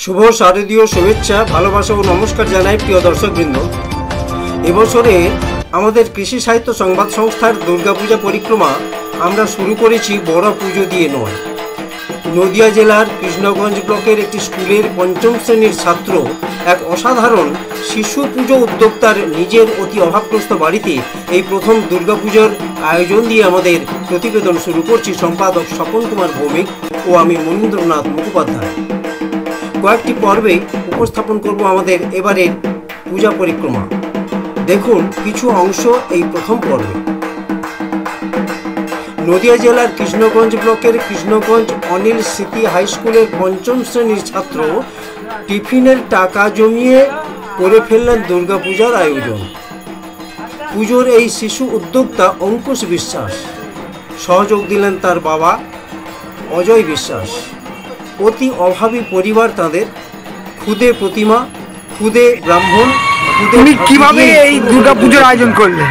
শুভ শারদীয় শুভেচ্ছা, ভালোবাসা ও নমস্কার জানাই প্রিয় দর্শকবৃন্দ। এবছরে আমাদের কৃষি সাহিত্য সংবাদ সংস্থার দুর্গাপূজা পরিক্রমা আমরা শুরু করেছি বড় পুজো দিয়ে নয়। নদিয়া জেলার কৃষ্ণগঞ্জ ব্লকের একটি স্কুলের পঞ্চম শ্রেণীর ছাত্র এক অসাধারণ শিশু পুজো উদ্যোক্তার নিজের অতি অভাবগ্রস্ত বাড়িতে এই প্রথম দুর্গাপূজার আয়োজন দিয়ে আমাদের প্রতিবেদন শুরু করছি। সম্পাদক স্বপন কুমার ভৌমিক ও আমি মনীন্দ্রনাথ মুখোপাধ্যায়। কয়েকটি পর্বে উপস্থাপন করব আমাদের এবারের পূজা পরিক্রমা। দেখুন কিছু অংশ এই প্রথম পর্বে। নদিয়া জেলার কৃষ্ণগঞ্জ ব্লকের কৃষ্ণগঞ্জ অনিল স্মৃতি হাই স্কুলের পঞ্চম শ্রেণীর ছাত্র টিফিনের টাকা জমিয়ে করে ফেললেন দুর্গাপূজার আয়োজন। পুজোর এই শিশু উদ্যোক্তা অঙ্কুশ বিশ্বাস, সহযোগ দিলেন তার বাবা অজয় বিশ্বাস। অতি অভাবী পরিবার তাদের, খুদে প্রতিমা, খুদে ব্রাহ্মণ। তুমি কিভাবে এই দুর্গাপূজার আয়োজন করলে?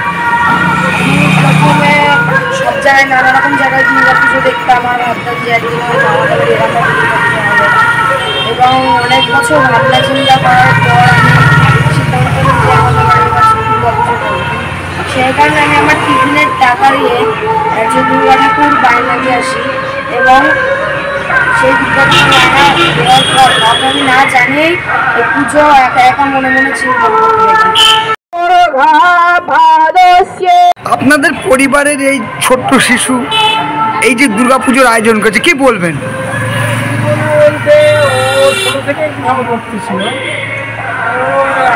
প্রথমে সব জায়গায় নানা রকম জায়গায় দুর্গাপুজো দেখতাম, আর ভাবতাম যে একদিন এবং অনেক বছর ভাবনা চিন্তা করার পর আমি সিদ্ধান্ত নিই যে আমাদের বাড়ির পাশে দুর্গাপুজো করবো। সেই কারণে আমি আমার টিফিনের টাকা দিয়ে একজন দুর্গা ঠাকুর বায়না দিয়ে আসি এবং সেই দুর্গাপুজো বায়না দেওয়ার পর আমি না জানিয়েই এই পুজো একা একা মনে মনে চিন্তা করতে থাকি। আপনাদের পরিবারের এই ছোট্ট শিশু এই যে দুর্গাপুজোর আয়োজন করেছে, কি বলবেন? বলতে ও ছোটো থেকে ভালো করতেছিল,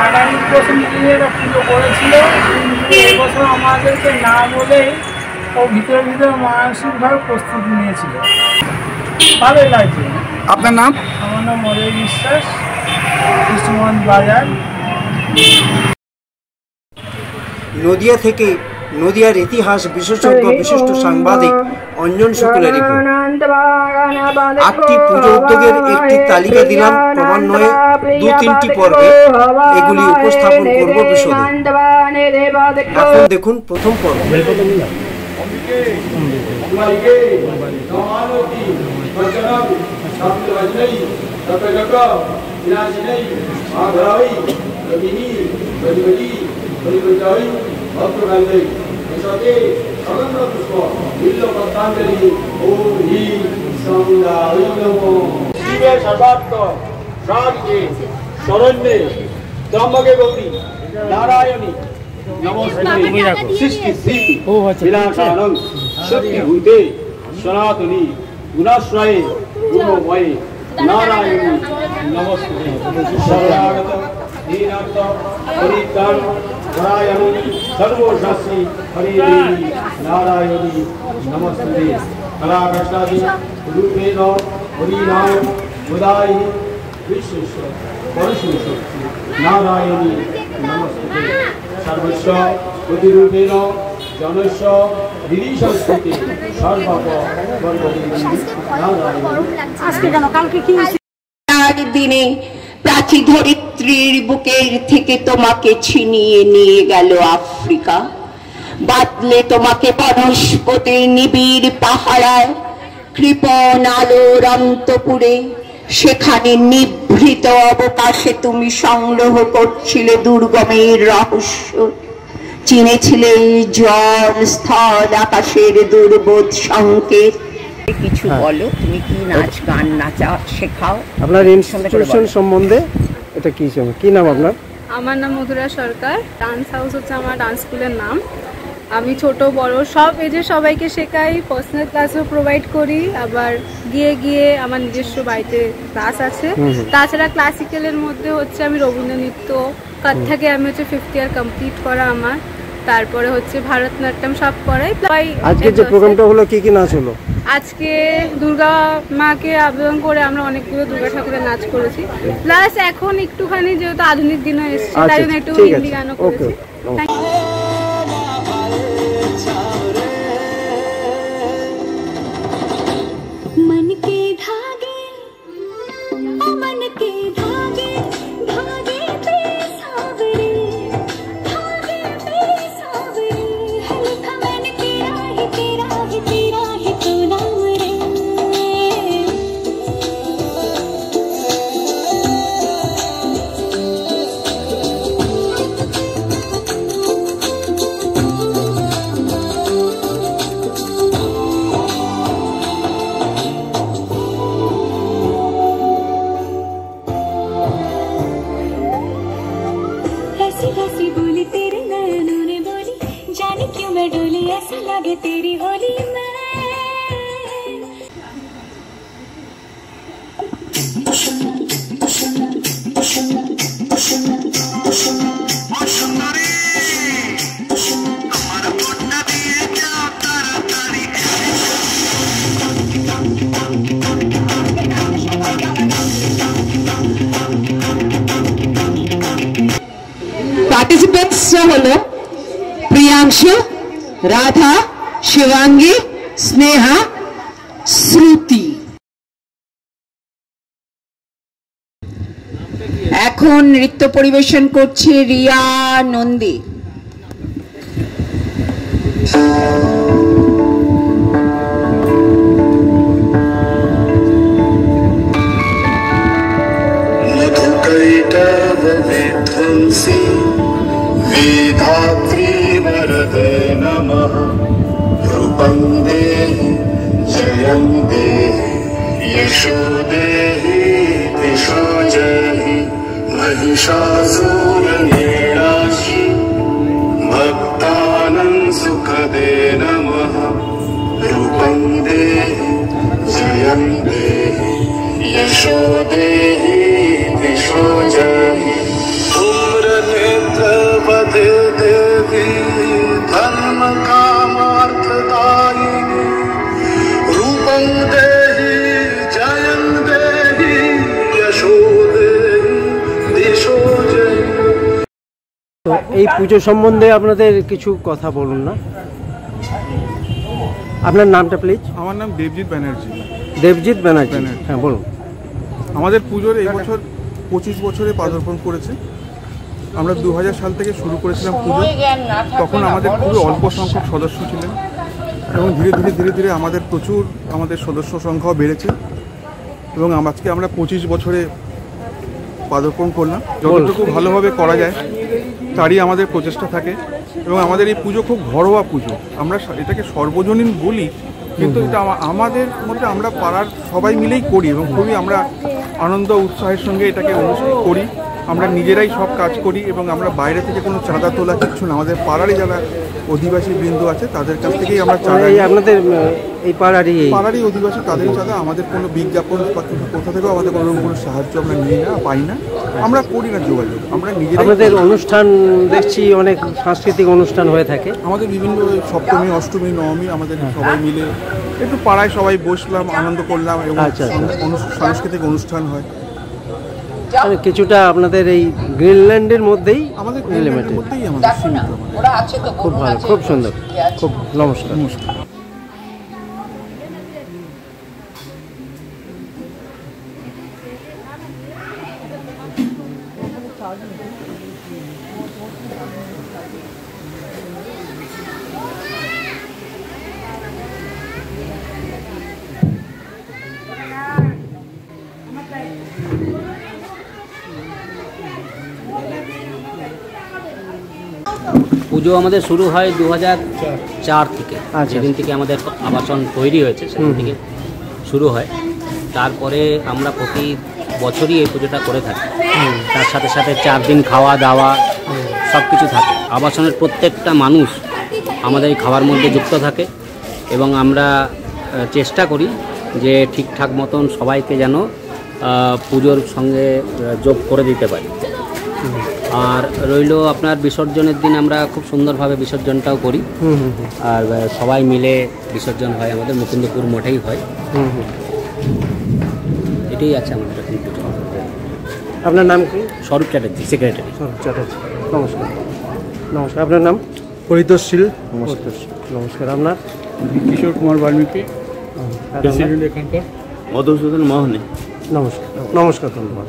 আগামী বছর নিয়ে পুজো করেছিল, কিন্তু এবছর আমাদেরকে না বলেই ও ভিতরে ভিতরে মানসিকভাবে প্রস্তুতি নিয়েছিল। ভালোই লাগছে। আপনার নাম? আমার নাম অজয় বিশ্বাস, কৃষ্ণগঞ্জ বাজার। নদিয়া থেকে নদিয়ার ইতিহাস বিশেষজ্ঞ বিশিষ্ট সাংবাদিক অঞ্জন শুক্লের রিপোর্ট। 8টি পুজো উদ্যোগের একটি তালিকা দিলাম ক্রমান্বয়ে 2-3টি পর্বে, এগুলি উপস্থাপন করব বিশদে। এখন দেখুন প্রথম পর্ব। শরণ্যে ত্রম্বকে গৌরী নারায়ণী নমস্তে সৃষ্টি বিনাশানং শক্তিভূতে সনাতনী গুণাশ্রয়ে গুণময়ে নারায়ণী নমস্তে শরণাগত দীনার্থ পরিত্রাণ পরায়ণী সর্বশাস্ত্রী হরি দেবী নারায়ণী নমস্তে কলাকষ্টাদি রূপেণ হরিনাম উদায়ী বিশেষ পরশুশক্তি নারায়ণী নমস্তে সর্বস্ব প্রতিরূপেণ জনস্ব দিদি সংস্কৃতি সর্বপ নারায়ণী দিনে প্রাচী ধরিত্রীর বুকের থেকে তোমাকে ছিনিয়ে নিয়ে গেল আফ্রিকা, বাদলে তোমাকে বনস্পতির নিবিড় পাহারায় কৃপণ আলোর অন্তপুরে, সেখানে নিভৃত অবকাশে তুমি সংগ্রহ করছিলে দুর্গমের রহস্য, চিনেছিলে জল স্থল আকাশের দুর্বোধ সংকেত। কিছু বলো, তুমি কি নাচ গান নাচা শেখাও? আপনার ইনস্টিটিউশন সম্বন্ধে এটা কি নাম আপনার? আমার নাম মধুরা সরকার। ডান্স হাউস হচ্ছে আমার ডান্স স্কুলের নাম। আমি ছোট বড় সব এজে সবাইকে শেখাই, পার্সোনাল ক্লাসও প্রোভাইড করি, আবার গিয়ে গিয়ে আমার নিজস্ব বাড়িতে ক্লাস আছে। তাছাড়া ক্লাসিক্যালের মধ্যে হচ্ছে আমি রবীন্দ্র নৃত্য, কত্থকে আমি হচ্ছে 5th ইয়ার কমপ্লিট করা আমার, তারপরে হচ্ছে ভারতনাট্যম সব করাই। আজকে যে প্রোগ্রামটা হলো কি নাচ হলো? আজকে দুর্গা মাকে আবেদন করে আমরা অনেকগুলো দুর্গা ঠাকুরের নাচ করেছি, প্লাস এখন একটুখানি যেহেতু আধুনিক দিনে এসেছে তাই জন্য একটু হিন্দি গানও করেছি। तेरी होली में পার্টিসিপেন্টস হলো প্রিয়াংশু, রাধা, শিবাঙ্গী, স্নেহা, শ্রুতি। এখন নৃত্য পরিবেশন করছে রিয়া নন্দী। विध्वंसी वेधात्री वरदे नमः रूपं देहि जयं देहि यशो देहि दिशो जहि महिषासुरनिर्णाशि भक्तानां सुखदे नमः रूपं देहि जयं देहि यशो देहि दिशो जहि धूम्रनेत्रवदे देवी धर्म कामार्थदायिनी रूपं देहि जयं देहि यशो देहि दिशो जहि। তো এই পুজো সম্বন্ধে আপনাদের কিছু কথা বলুন না। আপনার নামটা প্লিজ। আমার নাম দেবজিৎ ব্যানার্জি। দেবজিৎ ব্যানার্জি, হ্যাঁ বলুন। আমাদের পুজোর এই বছর 25 বছরে পদার্পণ করেছে। আমরা 2000 সাল থেকে শুরু করেছিলাম পুজো। তখন আমাদের খুবই অল্প সংখ্যক সদস্য ছিলেন এবং ধীরে ধীরে আমাদের সদস্য সংখ্যাও বেড়েছে এবং আজকে আমরা 25 বছরে পদার্পণ করলাম। যতটুকু ভালোভাবে করা যায় তারই আমাদের প্রচেষ্টা থাকে এবং আমাদের এই পুজো খুব ঘরোয়া পুজো। আমরা এটাকে সর্বজনীন বলি, কিন্তু এটা আমাদের মধ্যে আমরা পাড়ার সবাই মিলেই করি এবং খুবই আমরা আনন্দ উৎসাহের সঙ্গে এটাকে অনুষ্ঠান করি। আমরা নিজেরাই সব কাজ করি এবং আমরা বাইরে থেকে কোনো চাঁদা তোলা কিচ্ছু না। আমাদের পাড়ারই যারা অধিবাসী বৃন্দ আছে তাদের কাছ থেকেই আমরা চাঁদা, আপনাদের এই পাড়ারই অধিবাসী তাদের চাঁদা। আমাদের কোনো বিজ্ঞাপন বা কোথা থেকেও আমাদের কোনো সাহায্য আমরা নিই না, পাই না, আমরা করি না যোগাযোগ। আমরা নিজেরাই। আমাদের অনুষ্ঠান দেখছি অনেক সাংস্কৃতিক অনুষ্ঠান হয়ে থাকে। আমাদের বিভিন্ন সপ্তমী, অষ্টমী, নবমী আমাদের সবাই মিলে একটু পাড়ায় সবাই বসলাম, আনন্দ করলাম এবং সাংস্কৃতিক অনুষ্ঠান হয়। কিছুটা আপনাদের এই গ্রিনল্যান্ডের মধ্যেই আমাদের খুব ভালো, খুব সুন্দর, খুব নমস্কার। পুজো আমাদের শুরু হয় 2004 থেকে। যেদিন থেকে আমাদের আবাসন তৈরি হয়েছে সেদিন থেকে শুরু হয়। তারপরে আমরা প্রতি বছরই এই পুজোটা করে থাকি। তার সাথে সাথে 4 দিন খাওয়া দাওয়া সব কিছু থাকে। আবাসনের প্রত্যেকটা মানুষ আমাদের এই খাওয়ার মধ্যে যুক্ত থাকে এবং আমরা চেষ্টা করি যে ঠিকঠাক মতন সবাইকে যেন পুজোর সঙ্গে যোগ করে দিতে পারি। আর রইল আপনার বিসর্জনের দিন আমরা খুব সুন্দরভাবে বিসর্জনটাও করি। আর সবাই মিলে বিসর্জন হয়, আমাদের মুকুন্দপুর মঠেই হয়। এটাই আছে আমাদের এখন পুজো। আপনার নাম কি? স্বরূপ চ্যাটার্জি, সেক্রেটারি। স্বরূপ চ্যাটার্জি, নমস্কার। নমস্কার। আপনার নাম? পরিতোষশীল। নমস্কার। আপনার? কিশোর কুমার বাল্মীকি, প্রেসিডেন্ট এখানকার। মধুসূদন মোহনী। নমস্কার। নমস্কার, ধন্যবাদ।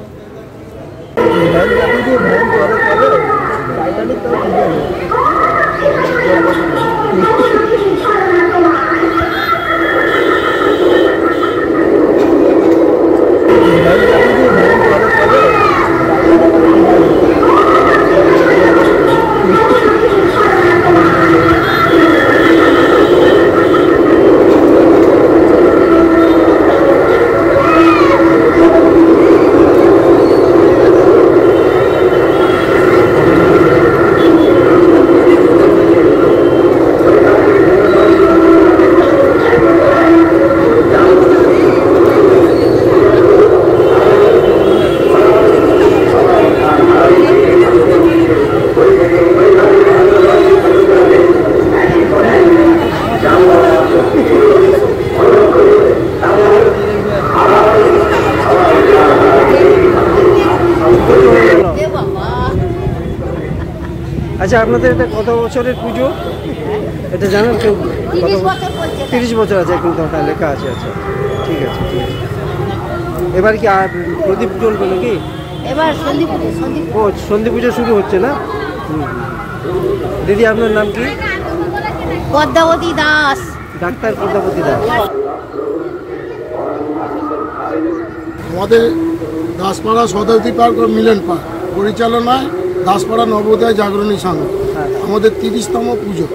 আচ্ছা, আপনাদের এটা কত বছরের পুজো এটা জানেন কেউ? 30 বছর আছে, কিন্তু ওটা লেখা আছে। আচ্ছা, ঠিক আছে, ঠিক আছে। এবার কি আর প্রদীপ জ্বলবে নাকি? এবার সন্ধি ও, সন্ধি পুজো শুরু হচ্ছে না? দিদি, আপনার নাম কি? পদ্মাবতী দাস। ডাক্তার পদ্মাবতী দাস। আমাদের দাসপাড়া শতাব্দী পার্ক ও মিলন পার্ক পরিচালনায় দাসপাড়া নবোদয় জাগরণী সংঘ আমাদের 30তম পুজো।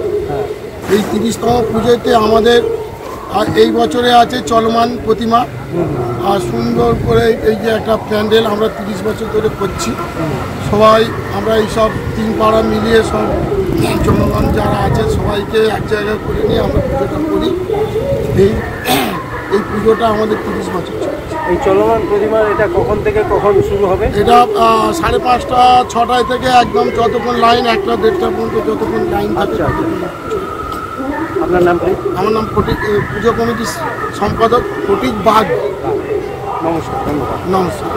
এই 30তম পুজোতে আমাদের এই বছরে আছে চলমান প্রতিমা, আর সুন্দর করে এই যে একটা প্যান্ডেল আমরা 30 বছর ধরে করছি। সবাই আমরা এইসব 3 পাড়া মিলিয়ে সব জনগণ যারা আছে সবাইকে এক জায়গায় করে নিয়ে আমরা পুজোটা করি। এই পুজোটা আমাদের 30 বছর চলছে। এই চলমান প্রতিমা এটা কখন থেকে কখন শুরু হবে? এটা 5:30 6টায় থেকে একদম যতক্ষণ লাইন 1টা 1:30 পর্যন্ত যতক্ষণ লাইন থাকে। আপনার নাম কি? আমার নাম ফটিক, পুজো কমিটির সম্পাদক ফটিক বাগ। নমস্কার। ধন্যবাদ। নমস্কার।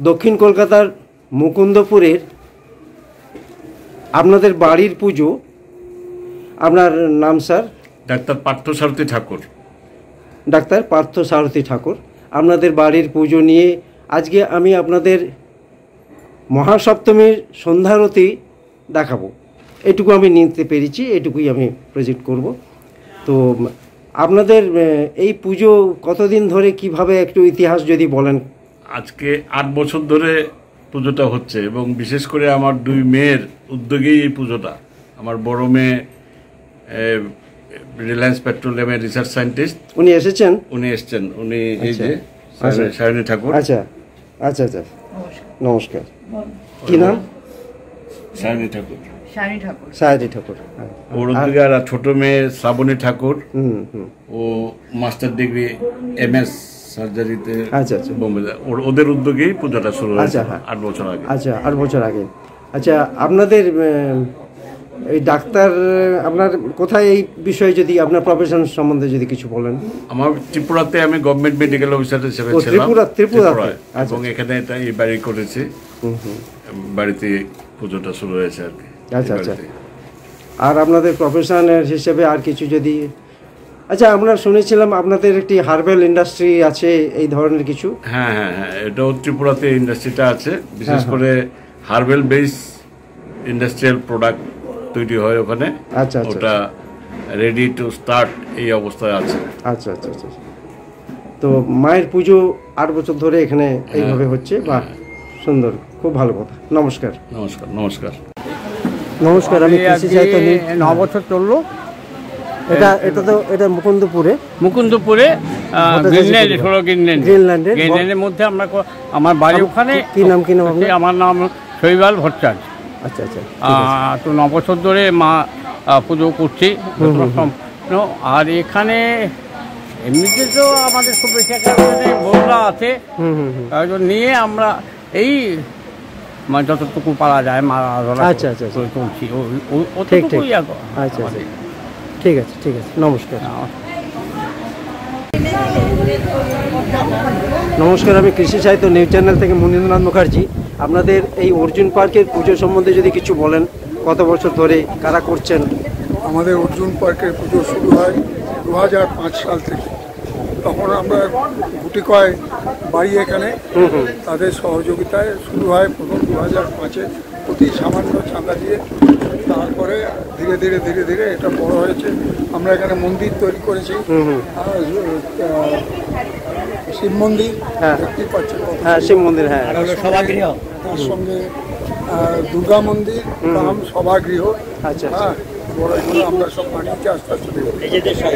দক্ষিণ কলকাতার মুকুন্দপুরের আপনাদের বাড়ির পুজো। আপনার নাম স্যার? ডাক্তার পার্থসারথী ঠাকুর। ডাক্তার পার্থসারথী ঠাকুর। আপনাদের বাড়ির পুজো নিয়ে আজকে আমি আপনাদের মহাসপ্তমীর সন্ধ্যারতি দেখাবো। এটুকু আমি নিতে পেরেছি, এটুকুই আমি প্রেজেন্ট করব। তো আপনাদের এই পুজো কতদিন ধরে, কিভাবে একটু ইতিহাস যদি বলেন। আজকে 8 বছর ধরে পুজোটা হচ্ছে, এবং বিশেষ করে আমার 2 মেয়ের উদ্যোগেই এই পুজোটা। আমার বড় মেয়ে রিলায়েন্স পেট্রোলিয়ামের রিসার্চ সায়েন্টিস্ট। উনি এসেছেন? উনি এসছেন। উনি এই যে সায়নী ঠাকুর। আচ্ছা আচ্ছা আচ্ছা, নমস্কার। কি নাম? সায়নী ঠাকুর। সায়নী ঠাকুর। ওর উদ্যোগে। আর ছোট মেয়ে শ্রাবণী ঠাকুর, ও মাস্টার ডিগ্রি MS সার্জারিতে বোম্বে। ওদের উদ্যোগেই পূজাটা শুরু হয়েছে 8 বছর আগে। আচ্ছা, 8 বছর আগে। আচ্ছা, আপনাদের এই ডাক্তার, আপনার কোথায় এই বিষয়ে যদি আপনার প্রফেশন সম্বন্ধে যদি কিছু বলেন। আমার ত্রিপুরাতে আমি গভর্নমেন্ট মেডিকেল অফিসার হিসেবে ছিলাম। ত্রিপুরাতে। এবং এখানে এটা এই বাড়ি করেছি। বাড়িতে পুজোটা শুরু হয়েছে আর কি। আচ্ছা আচ্ছা। আর আপনাদের প্রফেশনের হিসেবে আর কিছু যদি। আচ্ছা, আমরা শুনেছিলাম আপনাদের একটি হার্বাল ইন্ডাস্ট্রি আছে, এই ধরনের কিছু। হ্যাঁ হ্যাঁ হ্যাঁ, এটাও ত্রিপুরাতে ইন্ডাস্ট্রিটা আছে। বিশেষ করে হার্বাল বেস ইন্ডাস্ট্রিয়াল প্রোডাক্ট তৈরি হয় ওখানে। আচ্ছা আচ্ছা। ওটা রেডি টু স্টার্ট এই অবস্থায় আছে। আচ্ছা আচ্ছা আচ্ছা। তো মায়ের পুজো 8 বছর ধরে এখানে এইভাবে হচ্ছে। বাহ, সুন্দর, খুব ভালো কথা। নমস্কার। নমস্কার। নমস্কার। নমস্কার। আমি কৃষি সাহিত্য 9 বছর চললো। এটা মুকুন্দপুরে গ্রিনল্যান্ডের মধ্যে আমরা, আমার বাড়ি ওখানে। কি নাম? আমার নাম শৈবাল ভট্টাচার্য। আচ্ছা আচ্ছা। তো 9 বছর ধরে মা পুজো করছি। আর এখানে এমনিতে তো আমাদের খুব বেশি একটা বৌরা আছে, নিয়ে আমরা এই যতটুকু পারা যায় মা আচ্ছা আচ্ছা চলছি। আচ্ছা, ঠিক আছে, ঠিক আছে। নমস্কার। নমস্কার। আমি কৃষি সাহিত্য নিউজ চ্যানেল থেকে মনীন্দ্রনাথ মুখার্জি। আপনাদের এই অর্জুন পার্কের পুজো সম্বন্ধে যদি কিছু বলেন, কত বছর ধরে কারা করছেন? আমাদের অর্জুন পার্কের পুজো শুরু হয় 2005 সাল থেকে। তখন আমরা গুটি কয় বাড়ি এখানে তাদের সহযোগিতায় শুরু হয় প্রথম 2005-এ প্রতি সামান্য চাঁদা দিয়ে। তারপরে ধীরে ধীরে ধীরে ধীরে এটা বড় হয়েছে। আমরা এখানে মন্দির তৈরি করেছি, শিব মন্দির দেখতেই পাচ্ছেন, শিব মন্দির, হ্যাঁ, সভাগৃহ, তার সঙ্গে দুর্গা মন্দির, রাম সভাগৃহ। আচ্ছা, এগুলো আমরা সব বানিয়েছি আস্তে আস্তে।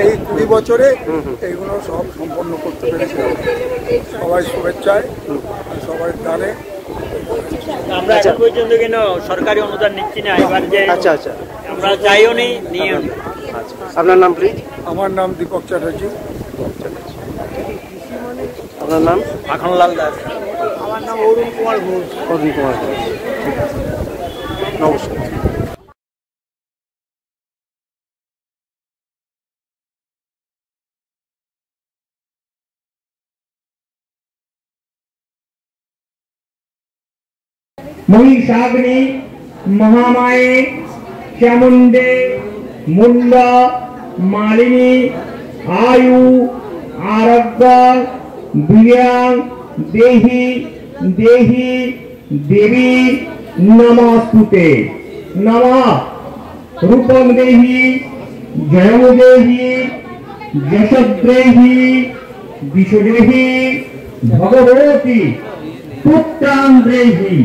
এই 20 বছরে এইগুলো সব সম্পন্ন করতে পেরেছি সবাই শুভেচ্ছায়, সবাই দানে। আমরা এখন পর্যন্ত কেন সরকারি অনুদান নিচ্ছি না এবার, যে আচ্ছা আচ্ছা আমরা চাইও নি নিয়েও নি। আপনার নাম প্লিজ? আমার নাম দীপক চ্যাটার্জি। আপনার নাম? মাখনলাল দাস। আমার নাম অরুণ কুমার ঘোষ। অরুণ কুমার ঘোষ, নমস্কার। महिषाग्नि महामाये चामुंडे मुंडा मालिनी आयु आरोग्य वीर्यां देहि देहि देवी नमस्तुते। नमः रूपं देहि जयं देहि यशोदेहि दिशो देहि भगवती पुत्रां देहि